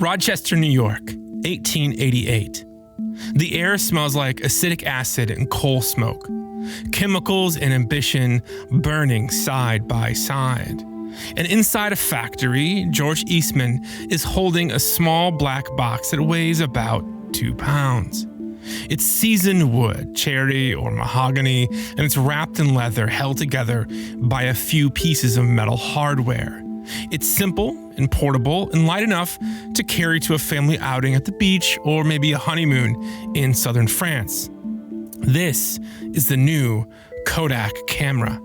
Rochester, New York, 1888. The air smells like acetic acid and coal smoke. Chemicals and ambition burning side by side. And inside a factory, George Eastman is holding a small black box that weighs about 2 pounds. It's seasoned wood, cherry or mahogany, and it's wrapped in leather held together by a few pieces of metal hardware. It's simple and portable and light enough to carry to a family outing at the beach or maybe a honeymoon in southern France. This is the new Kodak camera.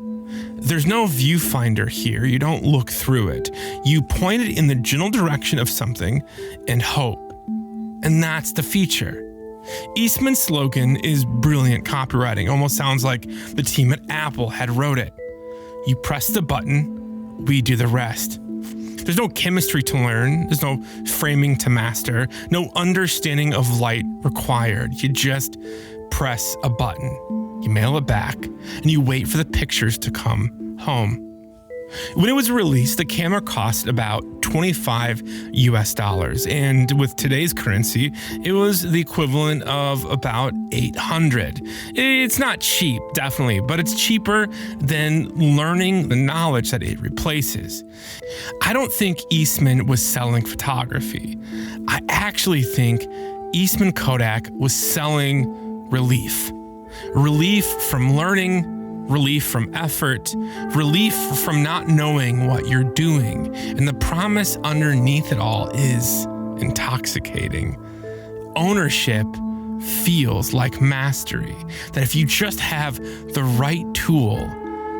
There's no viewfinder here. You don't look through it. You point it in the general direction of something and hope. And that's the feature. Eastman's slogan is brilliant copywriting. Almost sounds like the team at Apple had wrote it. You press the button, we do the rest. There's no chemistry to learn. There's no framing to master. No understanding of light required. You just press a button. You mail it back, and you wait for the pictures to come home. When it was released, the camera cost about $25 US, and with today's currency, it was the equivalent of about $800. It's not cheap, definitely, but it's cheaper than learning the knowledge that it replaces. I don't think Eastman was selling photography. I actually think Eastman Kodak was selling relief. Relief from learning, relief from effort, relief from not knowing what you're doing. And the promise underneath it all is intoxicating. Ownership feels like mastery. That if you just have the right tool,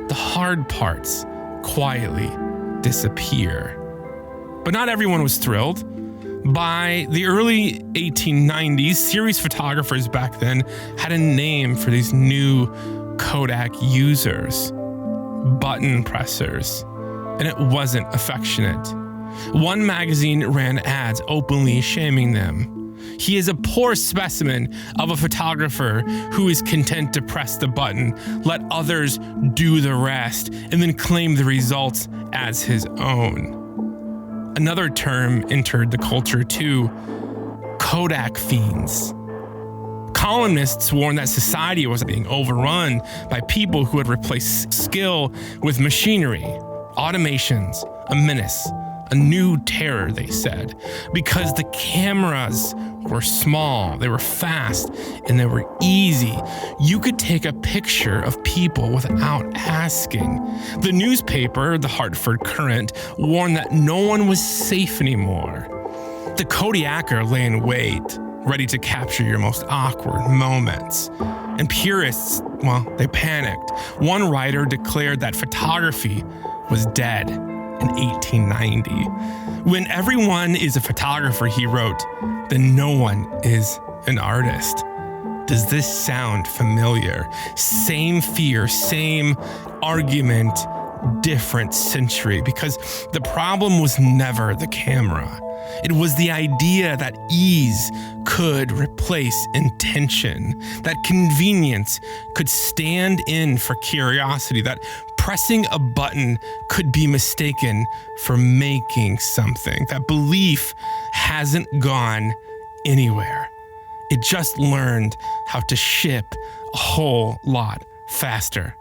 the hard parts quietly disappear. But not everyone was thrilled. By the early 1890s, series photographers back then had a name for these new Kodak users, button pressers, and it wasn't affectionate. One magazine ran ads openly shaming them. He is a poor specimen of a photographer who is content to press the button, let others do the rest, and then claim the results as his own. Another term entered the culture too, Kodak Fiends. Columnists warned that society was being overrun by people who had replaced skill with machinery, automations, a menace, a new terror, they said, because the cameras were small, they were fast, and they were easy. You could take a picture of people without asking. The newspaper, the Hartford Courant, warned that no one was safe anymore. The Kodiaker lay in wait, ready to capture your most awkward moments. And purists, well, they panicked. One writer declared that photography was dead in 1890. When everyone is a photographer, he wrote, then no one is an artist. Does this sound familiar? Same fear, same argument, different century, because the problem was never the camera. It was the idea that ease could replace intention, that convenience could stand in for curiosity, that pressing a button could be mistaken for making something, that belief hasn't gone anywhere. It just learned how to ship a whole lot faster.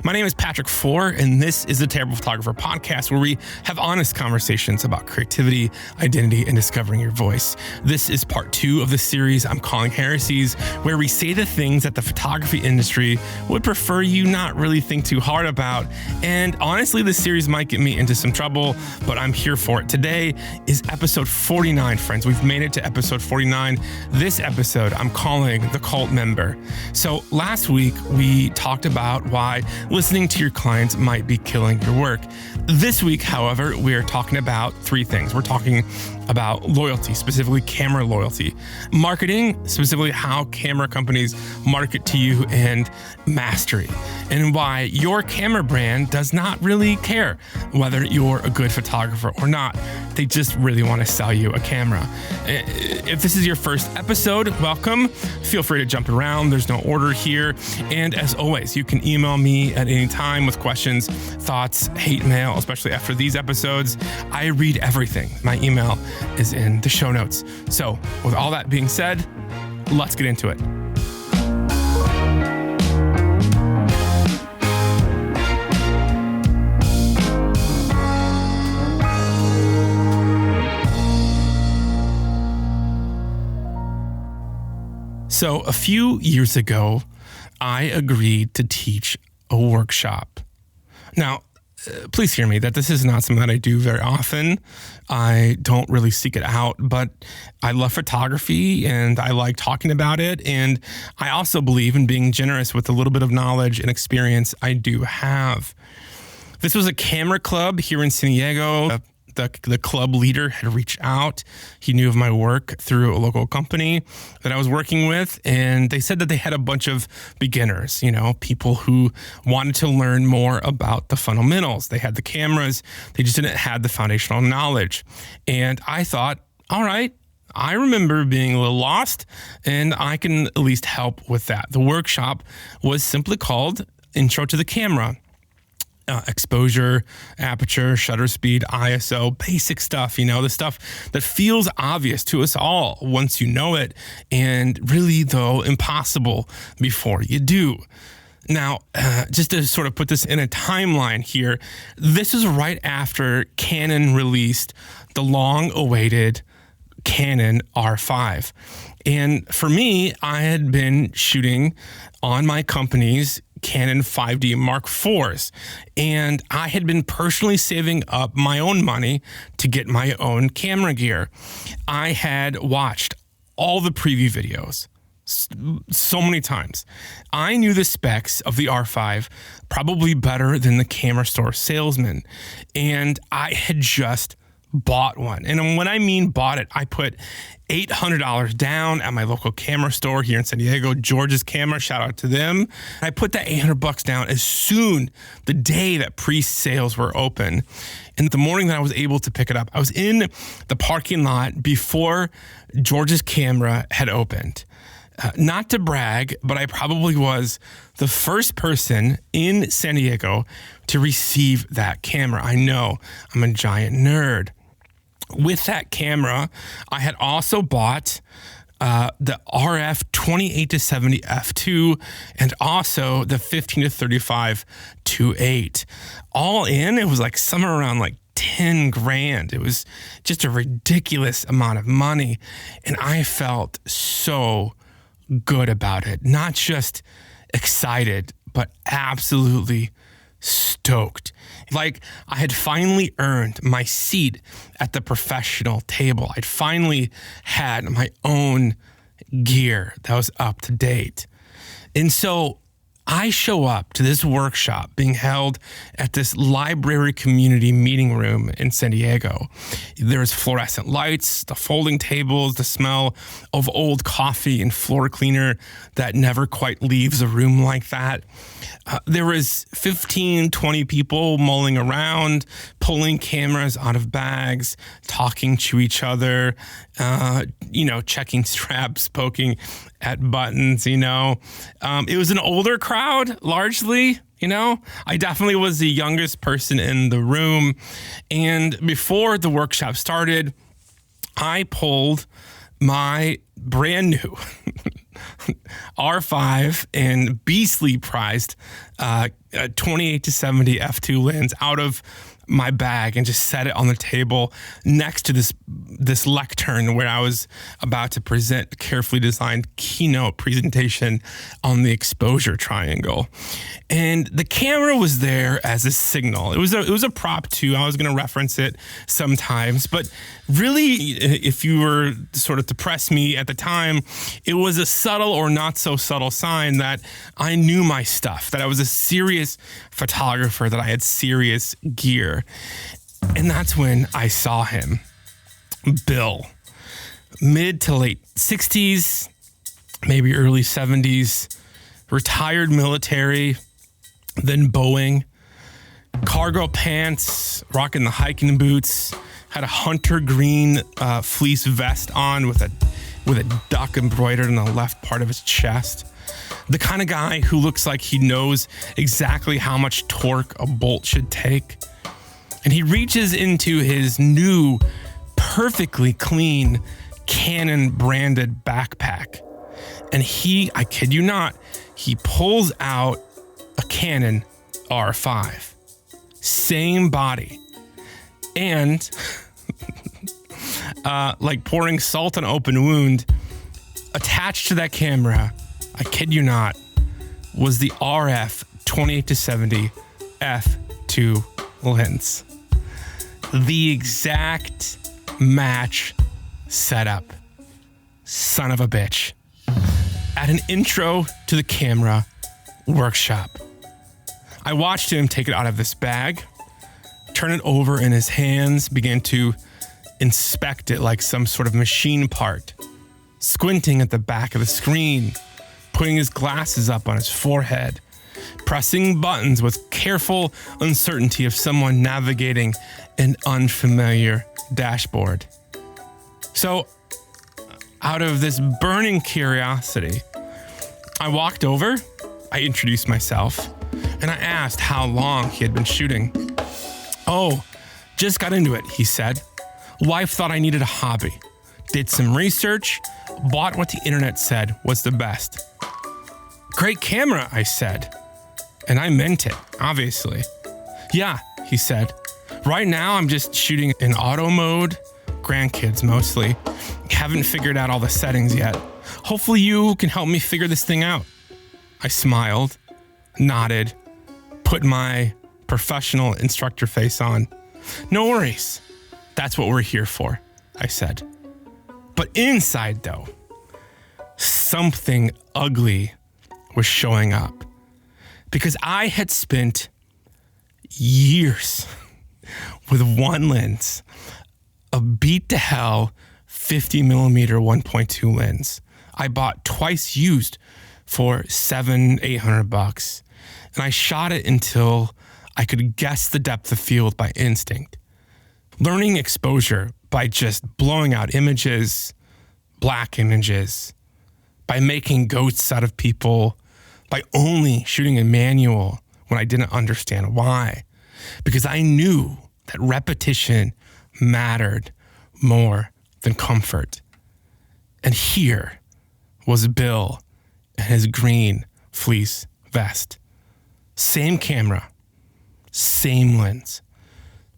My name is Patrick Four, and this is the Terrible Photographer podcast, where we have honest conversations about creativity, identity, and discovering your voice. This is part 2 of the series I'm calling Heresies, where we say the things that the photography industry would prefer you not really think too hard about. And honestly, this series might get me into some trouble, but I'm here for it. Today is episode 49, friends. We've made it to episode 49. This episode I'm calling The Cult Member. So last week, we talked about why listening to your clients might be killing your work. This week, however, we're talking about 3 things. We're talking about loyalty, specifically camera loyalty, marketing, specifically how camera companies market to you, and mastery, and why your camera brand does not really care whether you're a good photographer or not. They just really want to sell you a camera. If this is your first episode, welcome. Feel free to jump around. There's no order here. And as always, you can email me me at any time with questions, thoughts, hate mail, especially after these episodes. I read everything. My email is in the show notes. So with all that being said, let's get into it. So a few years ago, I agreed to teach a workshop. Now, please hear me that this is not something that I do very often. I don't really seek it out, but I love photography and I like talking about it. And I also believe in being generous with a little bit of knowledge and experience I do have. This was a camera club here in San Diego. The club leader had reached out. He knew of my work through a local company that I was working with. And they said that they had a bunch of beginners, people who wanted to learn more about the fundamentals. They had the cameras. They just didn't have the foundational knowledge. And I thought, all right, I remember being a little lost and I can at least help with that. The workshop was simply called Intro to the Camera. Exposure, aperture, shutter speed, ISO, basic stuff, the stuff that feels obvious to us all once you know it, and really, though, impossible before you do. Now, just to sort of put this in a timeline here, this is right after Canon released the long-awaited Canon R5. And for me, I had been shooting on my company's Canon 5D Mark IVs, and I had been personally saving up my own money to get my own camera gear. I had watched all the preview videos so many times. I knew the specs of the R5 probably better than the camera store salesman, and I had just bought one. And when I mean bought it, I put $800 down at my local camera store here in San Diego, George's Camera, shout out to them. I put that $800 down as soon the day that pre-sales were open. And the morning that I was able to pick it up, I was in the parking lot before George's Camera had opened. Not to brag, but I probably was the first person in San Diego to receive that camera. I know I'm a giant nerd. With that camera, I had also bought the RF 28-70 f2 and also the 15-35 2.8. All in, it was like somewhere around like 10 grand. It was just a ridiculous amount of money. And I felt so good about it. Not just excited, but absolutely stoked. Like I had finally earned my seat at the professional table. I'd finally had my own gear that was up to date. And so I show up to this workshop being held at this library community meeting room in San Diego. There's fluorescent lights, the folding tables, the smell of old coffee and floor cleaner that never quite leaves a room like that. There was 15, 20 people mulling around, pulling cameras out of bags, talking to each other, checking straps, poking at buttons, It was an older crowd, largely, I definitely was the youngest person in the room. And before the workshop started, I pulled my brand new R5 and beastly priced 28-70 f2 lens out of my bag and just set it on the table next to this lectern where I was about to present a carefully designed keynote presentation on the exposure triangle. And the camera was there as a signal. It was a prop too. I was going to reference it sometimes, but really, if you were sort of to press me at the time, it was a subtle or not so subtle sign that I knew my stuff, that I was a serious photographer, that I had serious gear. And that's when I saw him, Bill, mid to late 60s, maybe early 70s, retired military, then Boeing, cargo pants, rocking the hiking boots, had a hunter green fleece vest on with a duck embroidered on the left part of his chest. The kind of guy who looks like he knows exactly how much torque a bolt should take. And he reaches into his new, perfectly clean Canon branded backpack. And I kid you not, he pulls out a Canon R5. Same body. And like pouring salt on an open wound, attached to that camera, I kid you not, was the RF 28-70 f2 lens. The exact match setup. Son of a bitch. At an intro to the camera workshop, I watched him take it out of this bag, turn it over in his hands, begin to inspect it like some sort of machine part, squinting at the back of the screen, putting his glasses up on his forehead, pressing buttons with careful uncertainty of someone navigating an unfamiliar dashboard. So, out of this burning curiosity, I walked over, I introduced myself, and I asked how long he had been shooting. "Oh, just got into it," he said. "Wife thought I needed a hobby. Did some research, bought what the internet said was the best." "Great camera," I said. And I meant it, obviously. "Yeah," he said. "Right now I'm just shooting in auto mode, grandkids mostly. Haven't figured out all the settings yet. Hopefully you can help me figure this thing out." I smiled, nodded, put my professional instructor face on. "No worries. That's what we're here for," I said. But inside, though, something ugly was showing up. Because I had spent years with one lens, a beat to hell 50mm 1.2 lens. I bought twice used for $700-800, and I shot it until I could guess the depth of field by instinct. Learning exposure by just blowing out images, black images, by making ghosts out of people, by only shooting in manual when I didn't understand why. Because I knew that repetition mattered more than comfort. And here was Bill in his green fleece vest. Same camera, same lens,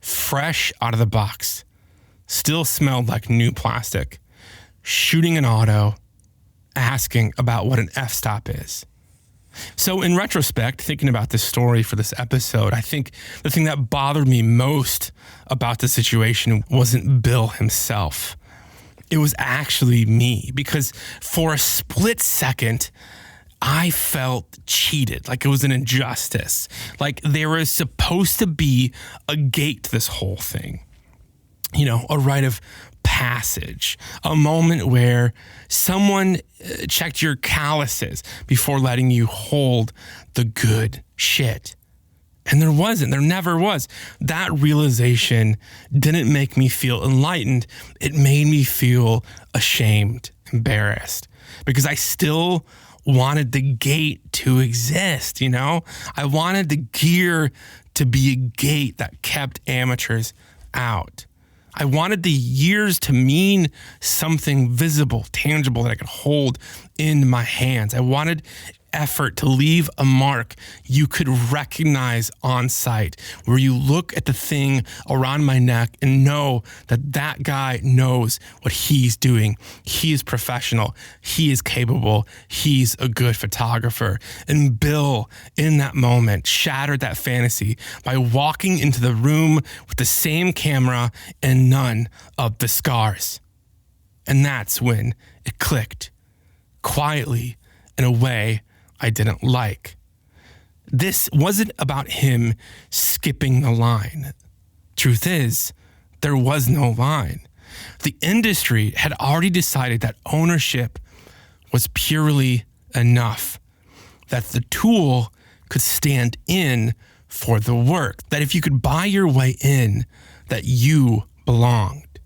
fresh out of the box, still smelled like new plastic, shooting an auto, asking about what an f-stop is. So in retrospect, thinking about this story for this episode, I think the thing that bothered me most about the situation wasn't Bill himself. It was actually me, because for a split second, I felt cheated, like it was an injustice, like there was supposed to be a gate to this whole thing. You know, a rite of passage, a moment where someone checked your calluses before letting you hold the good shit. And there wasn't, there never was. That realization didn't make me feel enlightened. It made me feel ashamed, embarrassed, because I still wanted the gate to exist, you know? I wanted the gear to be a gate that kept amateurs out. I wanted the years to mean something visible, tangible that I could hold in my hands. I wanted effort to leave a mark you could recognize on sight, where you look at the thing around my neck and know that that guy knows what he's doing. He is professional. He is capable. He's a good photographer. And Bill, in that moment, shattered that fantasy by walking into the room with the same camera and none of the scars. And that's when it clicked, quietly, in a way I didn't like. This wasn't about him skipping the line. Truth is, there was no line. The industry had already decided that ownership was purely enough, that the tool could stand in for the work, that if you could buy your way in, that you belonged.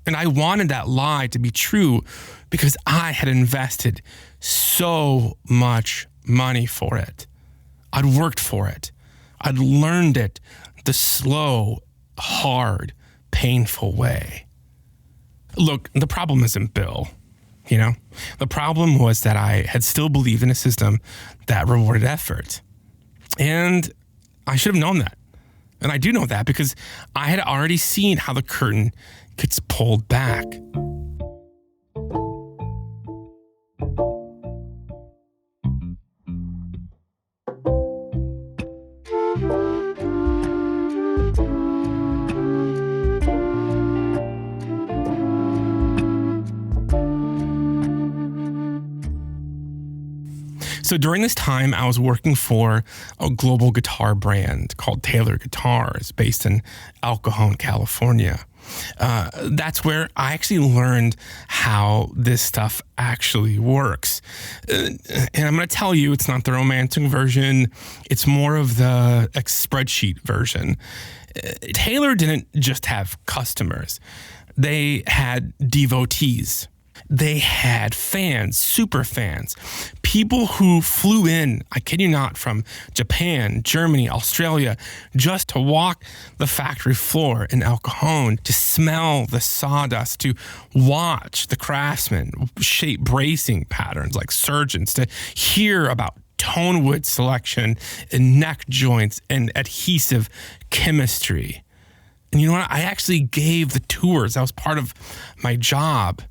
And I wanted that lie to be true because I had invested so much money for it. I'd worked for it. I'd learned it the slow, hard, painful way. Look, the problem isn't Bill, The problem was that I had still believed in a system that rewarded effort. And I should have known that. And I do know that because I had already seen how the curtain gets pulled back. So during this time, I was working for a global guitar brand called Taylor Guitars based in El Cajon, California. That's where I actually learned how this stuff actually works. And I'm going to tell you, it's not the romantic version. It's more of the spreadsheet version. Taylor didn't just have customers. They had devotees. They had fans, super fans, people who flew in, I kid you not, from Japan, Germany, Australia, just to walk the factory floor in El Cajon, to smell the sawdust, to watch the craftsmen shape bracing patterns like surgeons, to hear about tone wood selection and neck joints and adhesive chemistry. And you know what? I actually gave the tours. That was part of my job.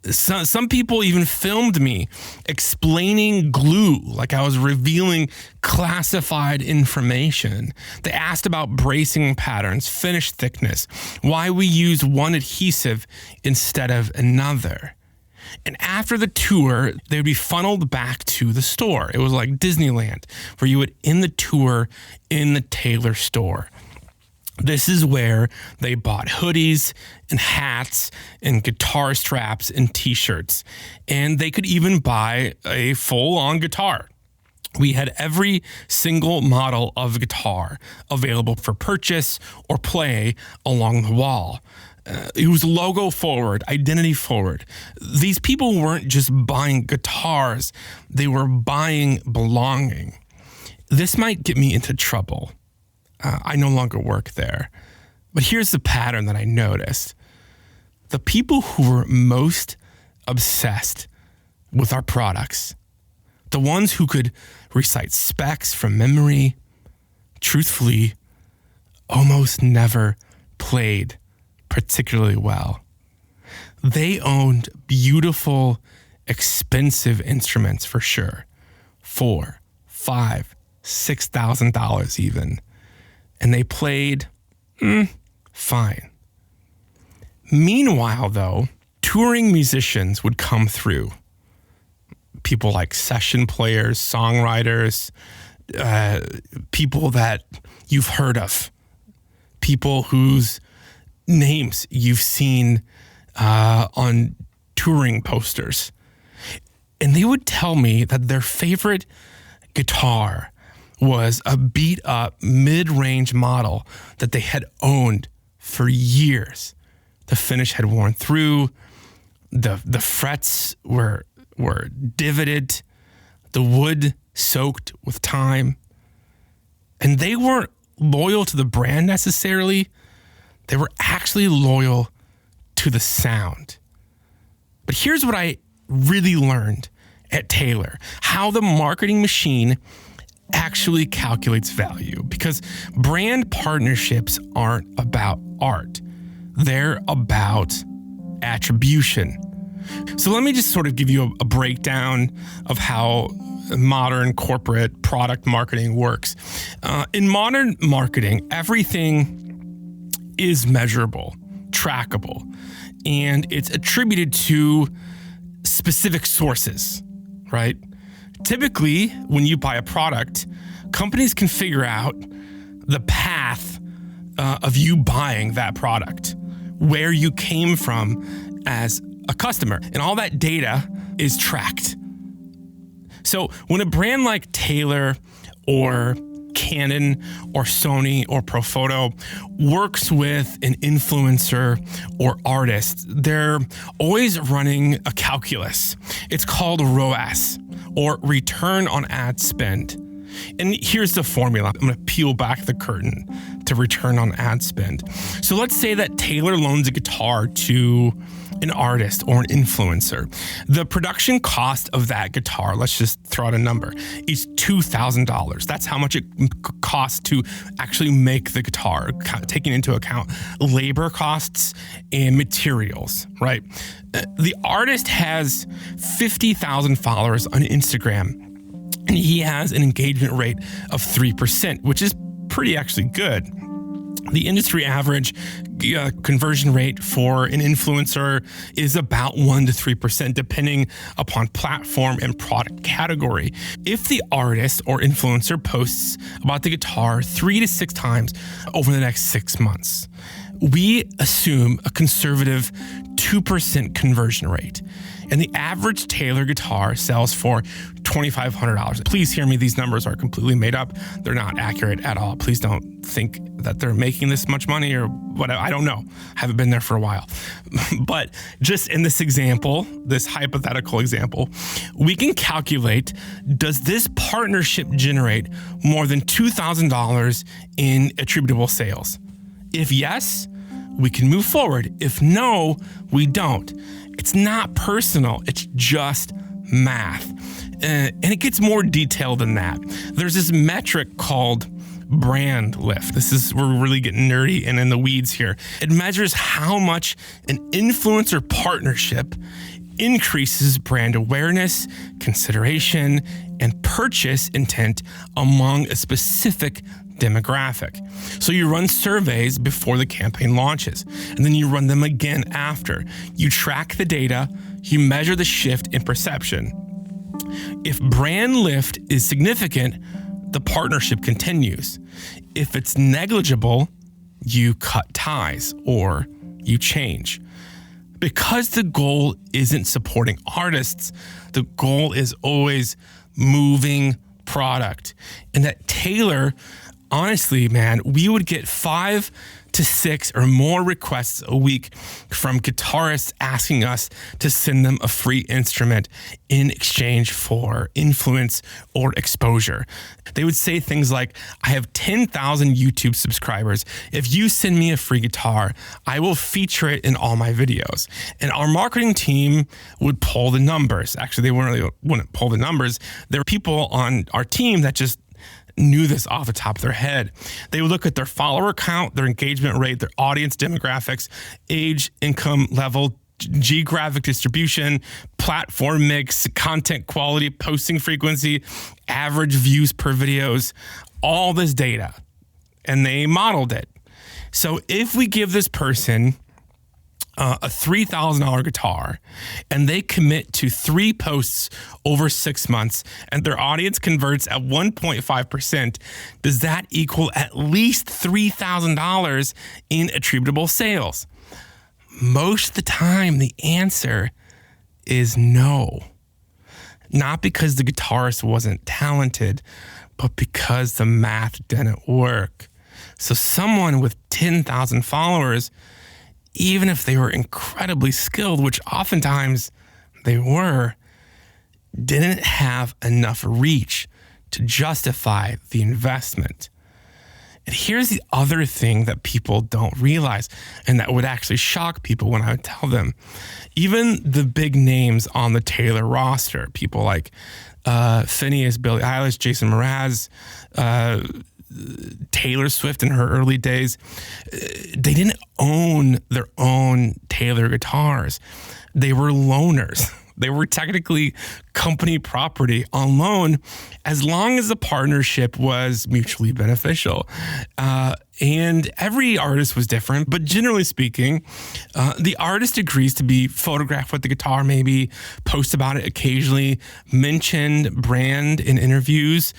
Some people even filmed me explaining glue like I was revealing classified information. They asked about bracing patterns, finish thickness, why we use one adhesive instead of another. And after the tour, they would be funneled back to the store. It was like Disneyland, where you would end the tour in the Taylor store. This is where they bought hoodies and hats and guitar straps and t-shirts. And they could even buy a full-on guitar. We had every single model of guitar available for purchase or play along the wall. It was logo forward, identity forward. These people weren't just buying guitars, they were buying belonging. This might get me into trouble. I no longer work there. But here's the pattern that I noticed. The people who were most obsessed with our products, the ones who could recite specs from memory, truthfully, almost never played particularly well. They owned beautiful, expensive instruments for sure. $4,000, $5,000, $6,000 even. And they played fine. Meanwhile, though, touring musicians would come through. People like session players, songwriters, people that you've heard of, people whose names you've seen on touring posters. And they would tell me that their favorite guitar was a beat-up mid-range model that they had owned for years. The finish had worn through, the frets were divoted, the wood soaked with time. And they weren't loyal to the brand necessarily. They were actually loyal to the sound. But here's what I really learned at Taylor, how the marketing machine actually calculates value, because brand partnerships aren't about art. They're about attribution. So let me just sort of give you a breakdown of how modern corporate product marketing works. In modern marketing, everything is measurable, trackable, and it's attributed to specific sources, right? Typically, when you buy a product, companies can figure out the path of you buying that product, where you came from as a customer, and all that data is tracked. So when a brand like Taylor or Canon or Sony or Profoto works with an influencer or artist, they're always running a calculus. It's called ROAS, or return on ad spend. And here's the formula. I'm going to peel back the curtain to return on ad spend. So let's say that Taylor loans a guitar to an artist or an influencer. The production cost of that guitar, let's just throw out a number, is $2,000. That's how much it costs to actually make the guitar, taking into account labor costs and materials, right? The artist has 50,000 followers on Instagram, and he has an engagement rate of 3%, which is pretty actually good. The industry average conversion rate for an influencer is about 1 to 3%, depending upon platform and product category. If the artist or influencer posts about the guitar 3 to 6 times over the next 6 months, we assume a conservative 2% conversion rate. And the average Taylor guitar sells for $2,500. Please hear me, these numbers are completely made up. They're not accurate at all. Please don't think that they're making this much money or whatever. I don't know. I haven't been there for a while. But just in this example, this hypothetical example, we can calculate, does this partnership generate more than $2,000 in attributable sales? If yes, we can move forward. If no, we don't. It's not personal. It's just math. And it gets more detailed than that. There's this metric called brand lift. We're really getting nerdy and in the weeds here. It measures how much an influencer partnership increases brand awareness, consideration, and purchase intent among a specific demographic. So you run surveys before the campaign launches, and then you run them again after. You track the data, you measure the shift in perception. If brand lift is significant, the partnership continues. If it's negligible, you cut ties or you change. Because the goal isn't supporting artists, the goal is always moving product. And that Taylor, honestly, man, we would get 5 to 6 or more requests a week from guitarists asking us to send them a free instrument in exchange for influence or exposure. They would say things like, I have 10,000 YouTube subscribers. If you send me a free guitar, I will feature it in all my videos. And our marketing team would pull the numbers. Actually, they wouldn't pull the numbers. There were people on our team that just knew this off the top of their head. They would look at their follower count, their engagement rate, their audience demographics, age, income level, geographic distribution, platform mix, content quality, posting frequency, average views per videos, all this data. And they modeled it. So if we give this person a $3,000 guitar and they commit to 3 posts over 6 months and their audience converts at 1.5%, does that equal at least $3,000 in attributable sales? Most of the time, the answer is no. Not because the guitarist wasn't talented, but because the math didn't work. So someone with 10,000 followers, even if they were incredibly skilled, which oftentimes they were, didn't have enough reach to justify the investment. And here's the other thing that people don't realize, and that would actually shock people when I would tell them. Even the big names on the Taylor roster, people like Phineas, Billie Eilish, Jason Mraz, Taylor Swift in her early days, they didn't own their own Taylor guitars. They were loaners. They were technically company property on loan as long as the partnership was mutually beneficial. And every artist was different, but generally speaking, the artist agrees to be photographed with the guitar, maybe post about it occasionally, mention brand in interviews.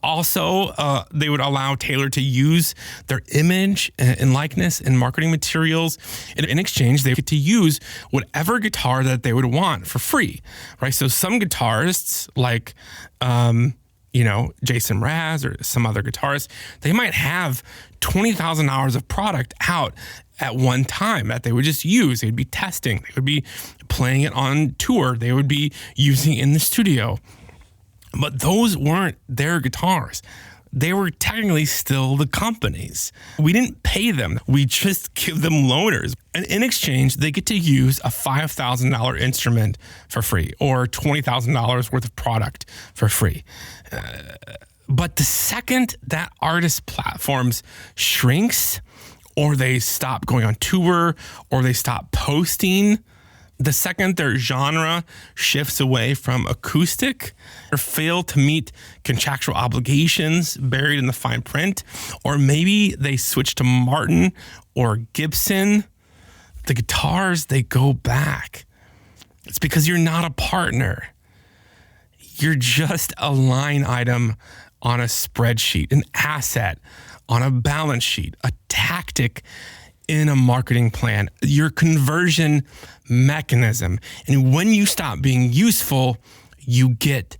Also, they would allow Taylor to use their image and likeness in marketing materials. And in exchange, they get to use whatever guitar that they would want for free, right? So some guitarists, like Jason Mraz or some other guitarist, they might have $20,000 of product out at one time that they would just use. They'd be testing. They would be playing it on tour. They would be using it in the studio. But those weren't their guitars. They were technically still the company's. We didn't pay them. We just give them loaners. And in exchange, they get to use a $5,000 instrument for free or $20,000 worth of product for free. But the second that artist platforms shrinks, or they stop going on tour, or they stop posting, the second their genre shifts away from acoustic or fail to meet contractual obligations buried in the fine print, or maybe they switch to Martin or Gibson, the guitars, they go back. It's because you're not a partner. You're just a line item on a spreadsheet, an asset on a balance sheet, a tactic in a marketing plan, your conversion mechanism. And when you stop being useful, you get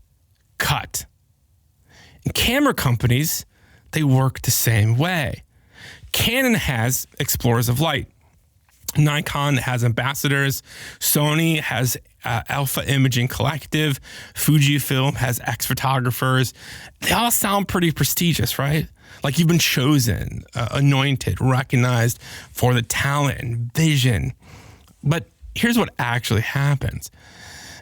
cut. And camera companies, they work the same way. Canon has explorers of light. Nikon has ambassadors. Sony has Alpha Imaging Collective. Fujifilm has X-photographers. They all sound pretty prestigious, right? Like you've been chosen, anointed, recognized for the talent and vision. But here's what actually happens.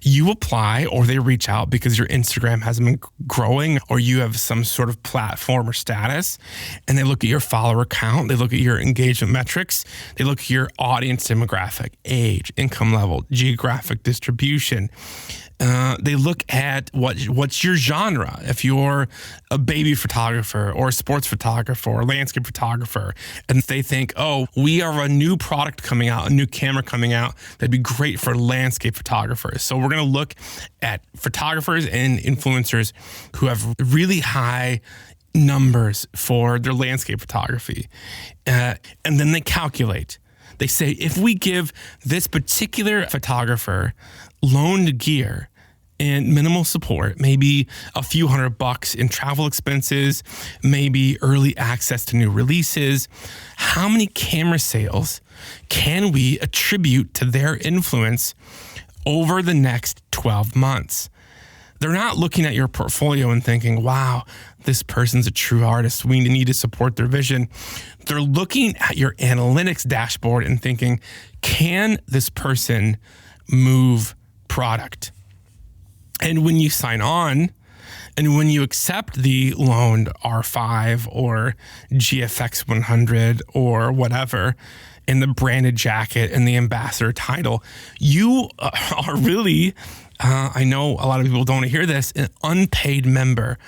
You apply, or they reach out because your Instagram hasn't been growing, or you have some sort of platform or status, and they look at your follower count, they look at your engagement metrics, they look at your audience demographic, age, income level, geographic distribution. They look at what's your genre. If you're a baby photographer or a sports photographer or a landscape photographer, and they think, oh, we have a new product coming out, a new camera coming out, that'd be great for landscape photographers. So we're going to look at photographers and influencers who have really high numbers for their landscape photography. And then they calculate. They say, if we give this particular photographer loaned gear and minimal support, maybe a few $100 in travel expenses, maybe early access to new releases, how many camera sales can we attribute to their influence over the next 12 months? They're not looking at your portfolio and thinking, wow, this person's a true artist. We need to support their vision. They're looking at your analytics dashboard and thinking, can this person move product? And when you sign on and when you accept the loaned R5 or GFX 100 or whatever, and the branded jacket and the ambassador title, you are really, I know a lot of people don't want to hear this, an unpaid member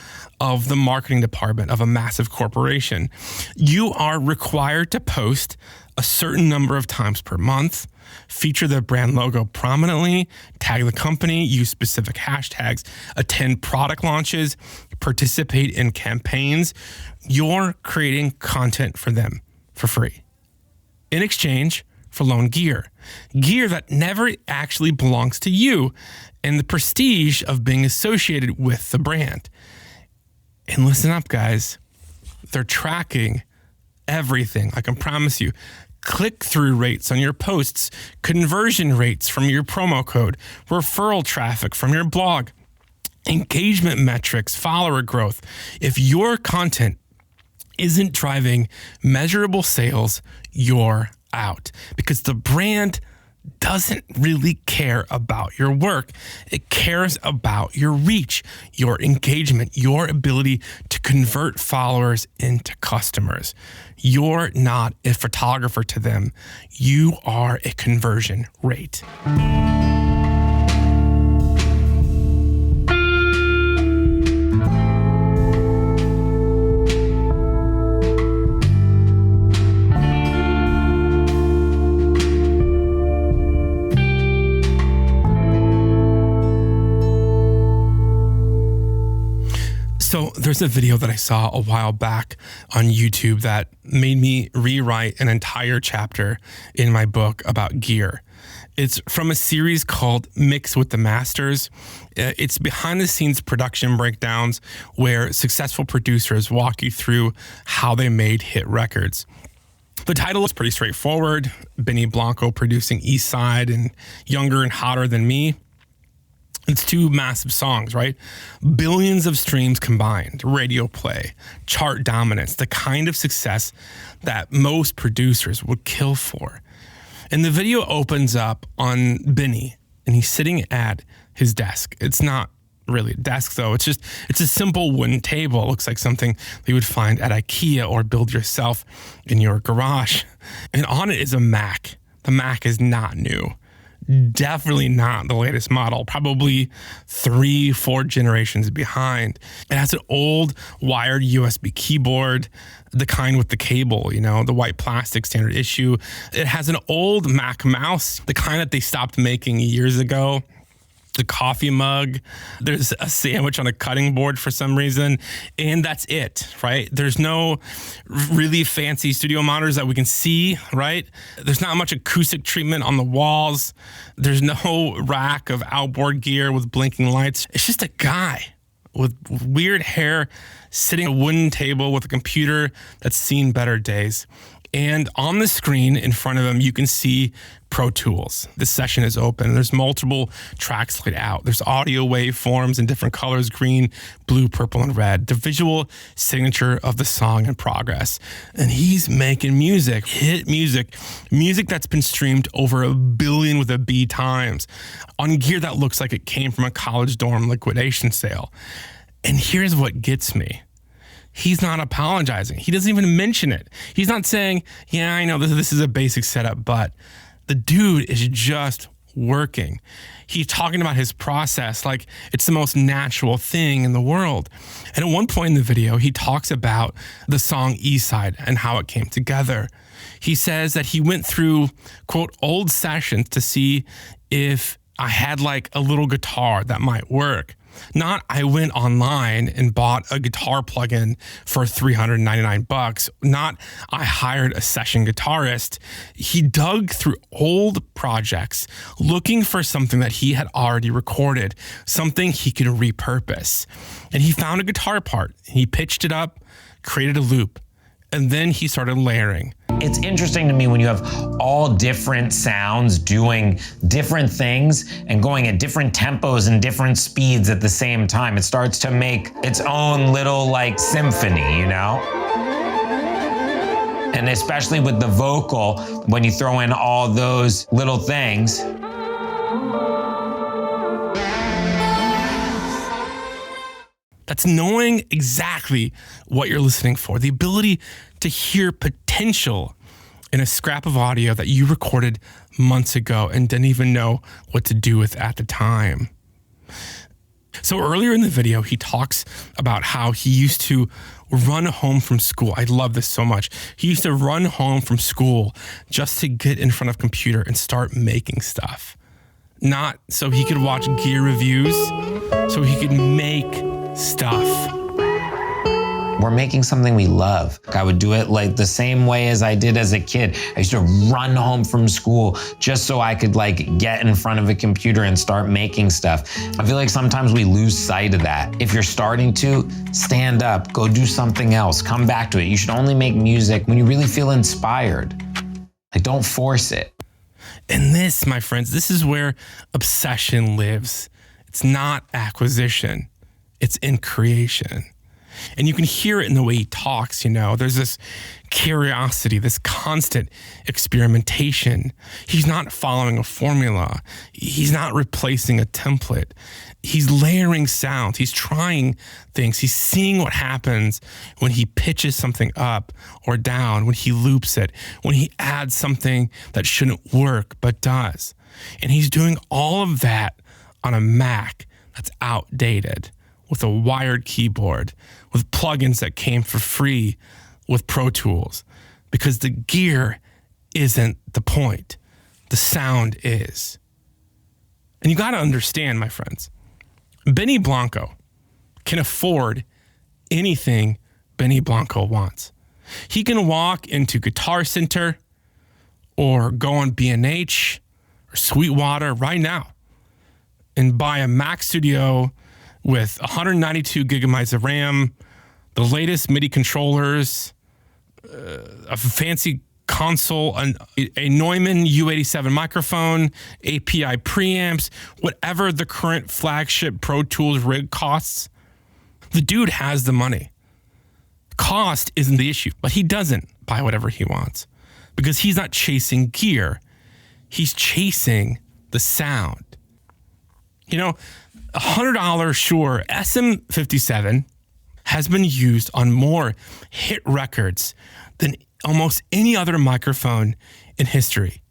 of the marketing department of a massive corporation. You are required to post a certain number of times per month, feature the brand logo prominently, tag the company, use specific hashtags, attend product launches, participate in campaigns. You're creating content for them for free in exchange for loan gear that never actually belongs to you, and the prestige of being associated with the brand. And listen up, guys, they're tracking everything. I can promise you. Click-through rates on your posts, conversion rates from your promo code, referral traffic from your blog, engagement metrics, follower growth. If your content isn't driving measurable sales, you're out, because the brand doesn't really care about your work. It cares about your reach, your engagement, your ability to convert followers into customers. You're not a photographer to them. You are a conversion rate. So there's a video that I saw a while back on YouTube that made me rewrite an entire chapter in my book about gear. It's from a series called Mix with the Masters. It's behind the scenes production breakdowns where successful producers walk you through how they made hit records. The title is pretty straightforward. Benny Blanco producing East Side and Younger and Hotter Than Me. It's two massive songs, right? Billions of streams combined, radio play, chart dominance, the kind of success that most producers would kill for. And the video opens up on Benny, and he's sitting at his desk. It's not really a desk, though. It's a simple wooden table. It looks like something that you would find at IKEA or build yourself in your garage. And on it is a Mac. The Mac is not new. Definitely not the latest model, probably 3-4 generations behind. It has an old wired USB keyboard, the kind with the cable, the white plastic standard issue. It has an old Mac mouse, the kind that they stopped making years ago. The coffee mug, there's a sandwich on a cutting board for some reason, and that's it, right? There's no really fancy studio monitors that we can see, right? There's not much acoustic treatment on the walls. There's no rack of outboard gear with blinking lights. It's just a guy with weird hair sitting at a wooden table with a computer that's seen better days. And on the screen in front of him, you can see Pro Tools. The session is open. There's multiple tracks laid out. There's audio waveforms in different colors, green, blue, purple, and red. The visual signature of the song in progress. And he's making music, hit music that's been streamed over 1 billion with a B times on gear that looks like it came from a college dorm liquidation sale. And here's what gets me. He's not apologizing. He doesn't even mention it. He's not saying, yeah, I know this is a basic setup, but the dude is just working. He's talking about his process like it's the most natural thing in the world. And at one point in the video, he talks about the song East Side and how it came together. He says that he went through, quote, old sessions to see if I had like a little guitar that might work. Not I went online and bought a guitar plugin for $399. Not I hired a session guitarist. He dug through old projects looking for something that he had already recorded, something he could repurpose. And he found a guitar part. He pitched it up, created a loop, and then he started layering. It's interesting to me when you have all different sounds doing different things and going at different tempos and different speeds at the same time. It starts to make its own little like symphony, And especially with the vocal, when you throw in all those little things. That's knowing exactly what you're listening for, the ability to hear potential in a scrap of audio that you recorded months ago and didn't even know what to do with at the time. So earlier in the video, he talks about how he used to run home from school. I love this so much. He used to run home from school just to get in front of a computer and start making stuff. Not so he could watch gear reviews, so he could make stuff. We're making something we love. I would do it like the same way as I did as a kid. I used to run home from school just so I could like get in front of a computer and start making stuff. I feel like sometimes we lose sight of that. If you're starting to, stand up, go do something else, come back to it. You should only make music when you really feel inspired. Like, don't force it. And this, my friends, this is where obsession lives. It's not acquisition. It's in creation. And you can hear it in the way he talks, There's this curiosity, this constant experimentation. He's not following a formula. He's not replacing a template. He's layering sounds. He's trying things. He's seeing what happens when he pitches something up or down, when he loops it, when he adds something that shouldn't work but does. And he's doing all of that on a Mac that's outdated, with a wired keyboard, with plugins that came for free with Pro Tools, because the gear isn't the point. The sound is. And you got to understand, my friends, Benny Blanco can afford anything Benny Blanco wants. He can walk into Guitar Center or go on B&H or Sweetwater right now and buy a Mac Studio with 192 gigabytes of RAM, the latest MIDI controllers, a fancy console, a Neumann U87 microphone, API preamps, whatever the current flagship Pro Tools rig costs. The dude has the money. Cost isn't the issue, but he doesn't buy whatever he wants because he's not chasing gear. He's chasing the sound. You know, $100 Shure SM57 has been used on more hit records than almost any other microphone in history.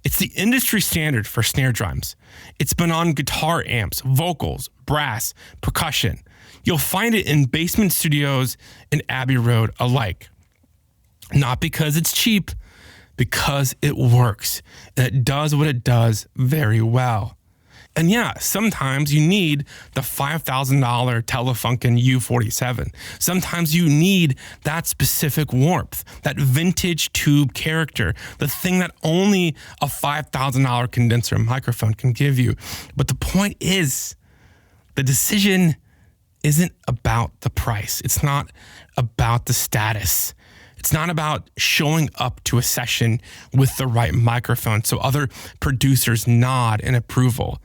It's the industry standard for snare drums. It's been on guitar amps, vocals, brass, percussion. You'll find it in basement studios in Abbey Road alike. Not because it's cheap, because it works and it does what it does very well. And yeah, sometimes you need the $5,000 Telefunken U47. Sometimes you need that specific warmth, that vintage tube character, the thing that only a $5,000 condenser microphone can give you. But the point is, the decision isn't about the price. It's not about the status. It's not about showing up to a session with the right microphone so other producers nod in approval.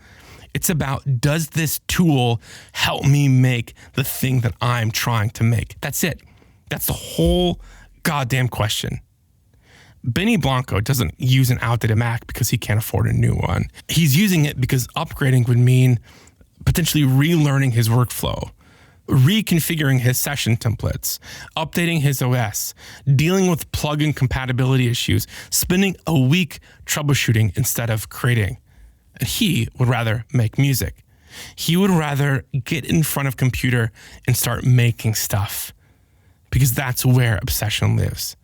It's about, does this tool help me make the thing that I'm trying to make? That's it. That's the whole goddamn question. Benny Blanco doesn't use an outdated Mac because he can't afford a new one. He's using it because upgrading would mean potentially relearning his workflow, reconfiguring his session templates, updating his OS, dealing with plugin compatibility issues, spending a week troubleshooting instead of creating. And he would rather make music. He would rather get in front of a computer and start making stuff because that's where obsession lives,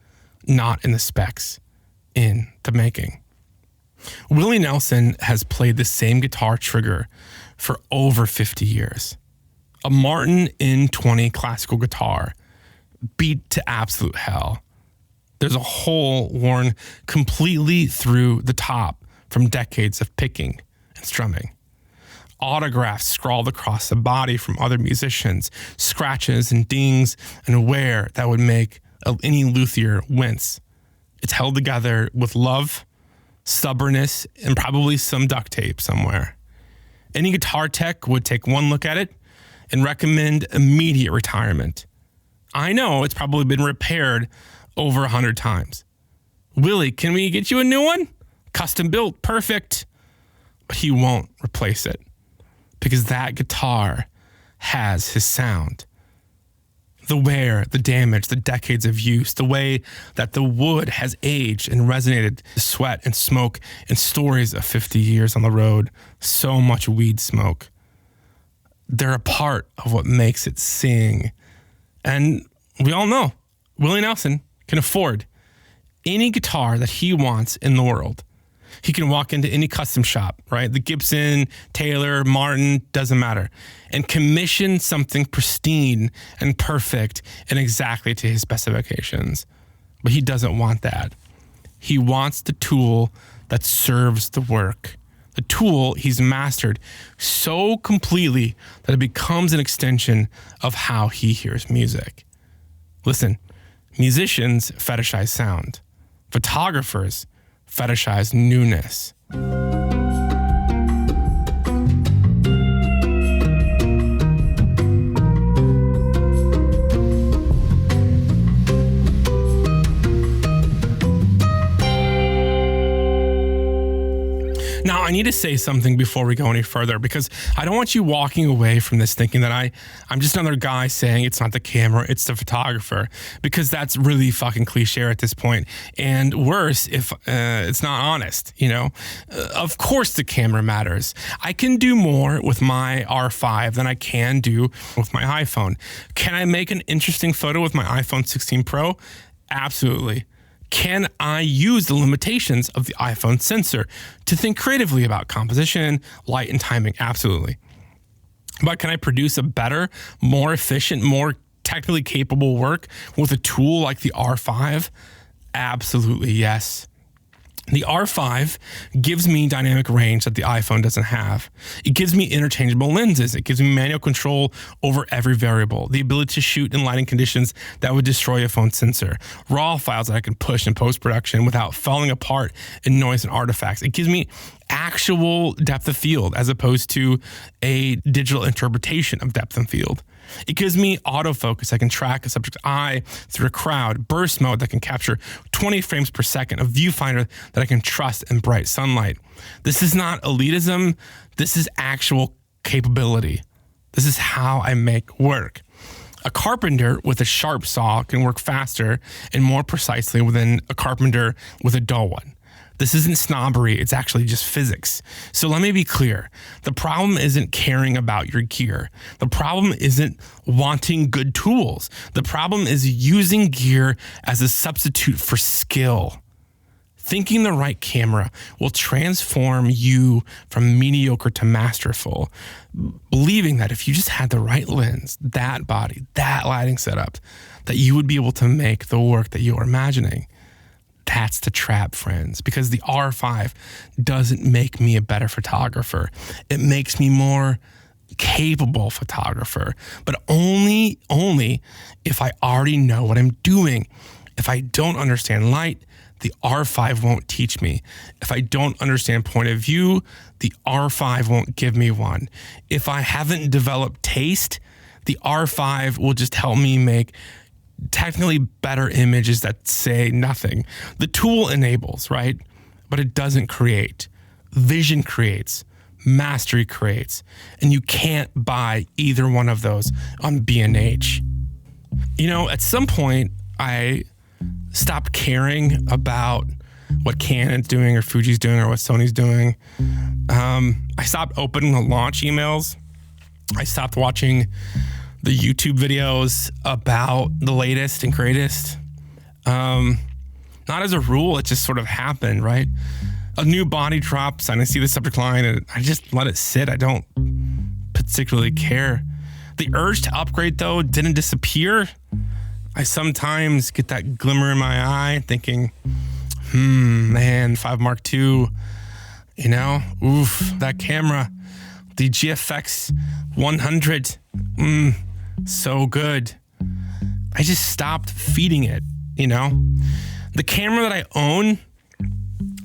not in the specs, in the making. Willie Nelson has played the same guitar trigger for over 50 years. A Martin N20 classical guitar beat to absolute hell. There's a hole worn completely through the top from decades of picking and strumming. Autographs scrawled across the body from other musicians, scratches and dings and wear that would make any luthier wince. It's held together with love, stubbornness, and probably some duct tape somewhere. Any guitar tech would take one look at it and recommend immediate retirement. I know it's probably been repaired over 100 times. Willie, can we get you a new one? Custom built, perfect. But he won't replace it because that guitar has his sound. The wear, the damage, the decades of use, the way that the wood has aged and resonated, the sweat and smoke and stories of 50 years on the road, so much weed smoke. They're a part of what makes it sing. And we all know Willie Nelson can afford any guitar that he wants in the world. He can walk into any custom shop, right? The Gibson, Taylor, Martin, doesn't matter, and commission something pristine and perfect and exactly to his specifications. But he doesn't want that. He wants the tool that serves the work. The tool he's mastered so completely that it becomes an extension of how he hears music. Listen, musicians fetishize sound. Photographers fetishize newness. Now, I need to say something before we go any further because I don't want you walking away from this thinking that I'm just another guy saying it's not the camera, it's the photographer, because that's really fucking cliche at this point. And worse, if it's not honest, you know? Of course the camera matters. I can do more with my R5 than I can do with my iPhone. Can I make an interesting photo with my iPhone 16 Pro? Absolutely. Can I use the limitations of the iPhone sensor to think creatively about composition, light, and timing? Absolutely. But can I produce a better, more efficient, more technically capable work with a tool like the R5? Absolutely, yes. The R5 gives me dynamic range that the iPhone doesn't have. It gives me interchangeable lenses. It gives me manual control over every variable, the ability to shoot in lighting conditions that would destroy a phone sensor, RAW files that I can push in post-production without falling apart in noise and artifacts. It gives me actual depth of field as opposed to a digital interpretation of depth of field. It gives me autofocus. I can track a subject's eye through a crowd, burst mode that can capture 20 frames per second, a viewfinder that I can trust in bright sunlight. This is not elitism. This is actual capability. This is how I make work. A carpenter with a sharp saw can work faster and more precisely than a carpenter with a dull one. This isn't snobbery, it's actually just physics. So let me be clear. The problem isn't caring about your gear. The problem isn't wanting good tools. The problem is using gear as a substitute for skill. Thinking the right camera will transform you from mediocre to masterful. Believing that if you just had the right lens, that body, that lighting setup, that you would be able to make the work that you are imagining. That's the trap, friends, because the R5 doesn't make me a better photographer. It makes me more capable photographer, but only if I already know what I'm doing. If I don't understand light, the R5 won't teach me. If I don't understand point of view, the R5 won't give me one. If I haven't developed taste, the R5 will just help me make technically better images that say nothing. The tool enables, right? But it doesn't create. Vision creates, mastery creates, and you can't buy either one of those on B&H. You know, at some point, I stopped caring about what Canon's doing or Fuji's doing or what Sony's doing. I stopped opening the launch emails. I stopped watching the YouTube videos about the latest and greatest. Not as a rule, it just sort of happened, right? A new body drops and I see the subject line and I just let it sit. I don't particularly care. The urge to upgrade, though, didn't disappear. I sometimes get that glimmer in my eye thinking, man, 5 Mark II, you know, oof, that camera, the GFX 100, so good. I just stopped feeding it, you know? The camera that I own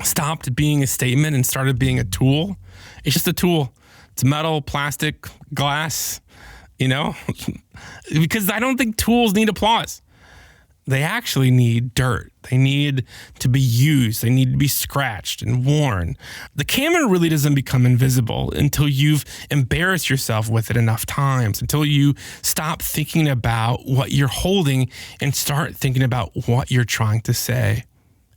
stopped being a statement and started being a tool. It's just a tool. It's metal, plastic, glass, you know? Because I don't think tools need applause. They actually need dirt. They need to be used. They need to be scratched and worn. The camera really doesn't become invisible until you've embarrassed yourself with it enough times, until you stop thinking about what you're holding and start thinking about what you're trying to say.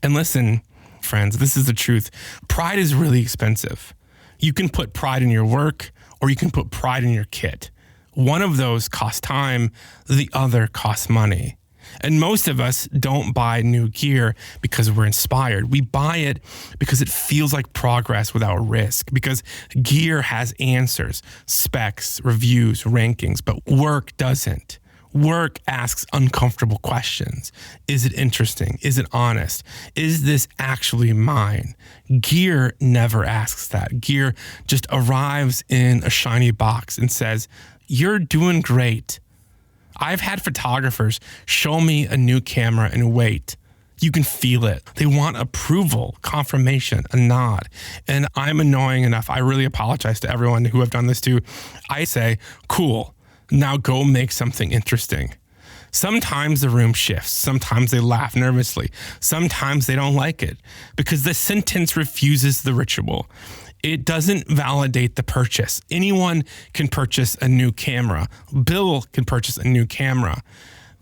And listen, friends, this is the truth. Pride is really expensive. You can put pride in your work or you can put pride in your kit. One of those costs time, the other costs money. And most of us don't buy new gear because we're inspired. We buy it because it feels like progress without risk, because gear has answers, specs, reviews, rankings, but work doesn't. Work asks uncomfortable questions. Is it interesting? Is it honest? Is this actually mine? Gear never asks that. Gear just arrives in a shiny box and says, "You're doing great." I've had photographers show me a new camera and wait. You can feel it. They want approval, confirmation, a nod. And I'm annoying enough. I really apologize to everyone who I've done this to. I say, cool, now go make something interesting. Sometimes the room shifts. Sometimes they laugh nervously. Sometimes they don't like it because the sentence refuses the ritual. It doesn't validate the purchase. Anyone can purchase a new camera. Bill can purchase a new camera.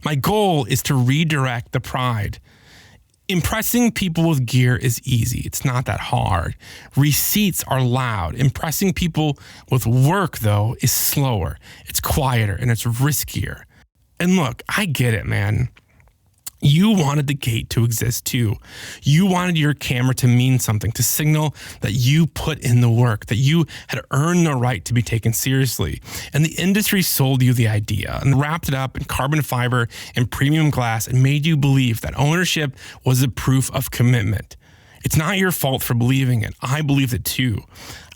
My goal is to redirect the pride. Impressing people with gear is easy. It's not that hard. Receipts are loud. Impressing people with work, though, is slower. It's quieter and it's riskier. And look, I get it, man. You wanted the gate to exist too. You wanted your camera to mean something, to signal that you put in the work, that you had earned the right to be taken seriously. And the industry sold you the idea and wrapped it up in carbon fiber and premium glass and made you believe that ownership was a proof of commitment. It's not your fault for believing it. I believed it too.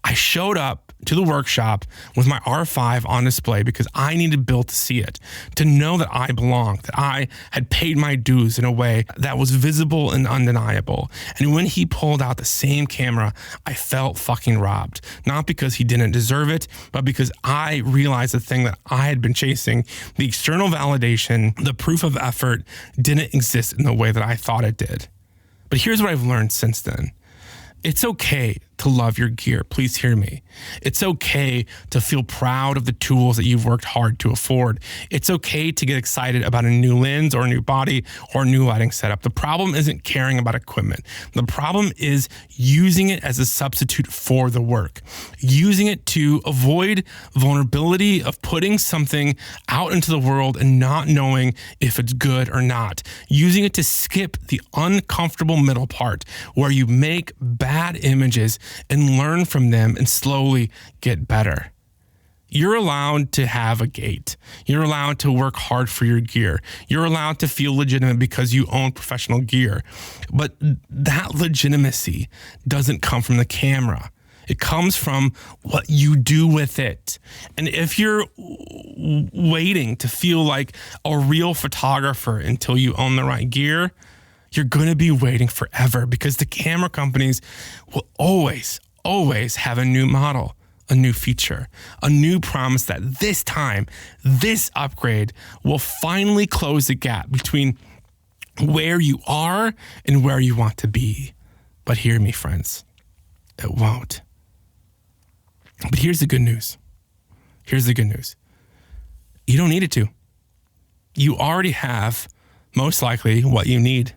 I showed up to the workshop with my R5 on display because I needed Bill to see it, to know that I belonged, that I had paid my dues in a way that was visible and undeniable. And when he pulled out the same camera, I felt fucking robbed. Not because he didn't deserve it, but because I realized the thing that I had been chasing, the external validation, the proof of effort, didn't exist in the way that I thought it did. But here's what I've learned since then. It's okay to love your gear. Please hear me. It's okay to feel proud of the tools that you've worked hard to afford. It's okay to get excited about a new lens or a new body or a new lighting setup. The problem isn't caring about equipment. The problem is using it as a substitute for the work, using it to avoid vulnerability of putting something out into the world and not knowing if it's good or not, using it to skip the uncomfortable middle part where you make bad images and learn from them and slowly get better. You're allowed to have a gate. You're allowed to work hard for your gear. You're allowed to feel legitimate because you own professional gear. But that legitimacy doesn't come from the camera. It comes from what you do with it. And if you're waiting to feel like a real photographer until you own the right gear, you're going to be waiting forever because the camera companies will always have a new model, a new feature, a new promise that this time, this upgrade will finally close the gap between where you are and where you want to be. But hear me, friends, it won't. But here's the good news. Here's the good news. You don't need it to. You already have, most likely, what you need.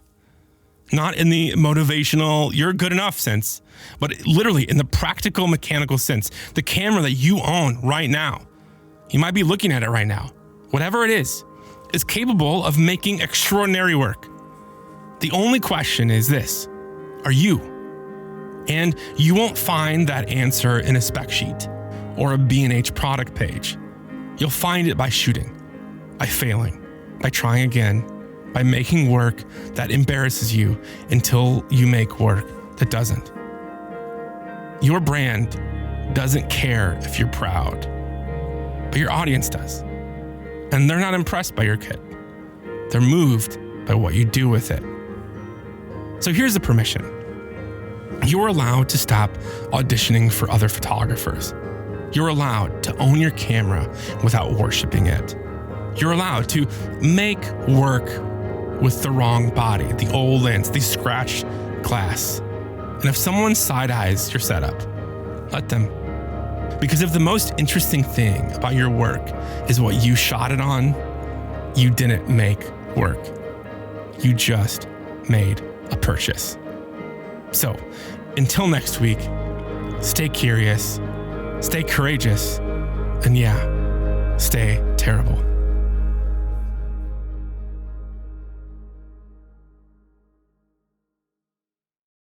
Not in the motivational, you're good enough sense, but literally in the practical, mechanical sense. The camera that you own right now, you might be looking at it right now, whatever it is capable of making extraordinary work. The only question is this: are you? And you won't find that answer in a spec sheet or a B&H product page. You'll find it by shooting, by failing, by trying again, by making work that embarrasses you until you make work that doesn't. Your brand doesn't care if you're proud, but your audience does. And they're not impressed by your kit. They're moved by what you do with it. So here's the permission. You're allowed to stop auditioning for other photographers. You're allowed to own your camera without worshiping it. You're allowed to make work with the wrong body, the old lens, the scratched glass. And if someone side-eyes your setup, let them. Because if the most interesting thing about your work is what you shot it on, you didn't make work. You just made a purchase. So, until next week, stay curious, stay courageous, and stay terrible.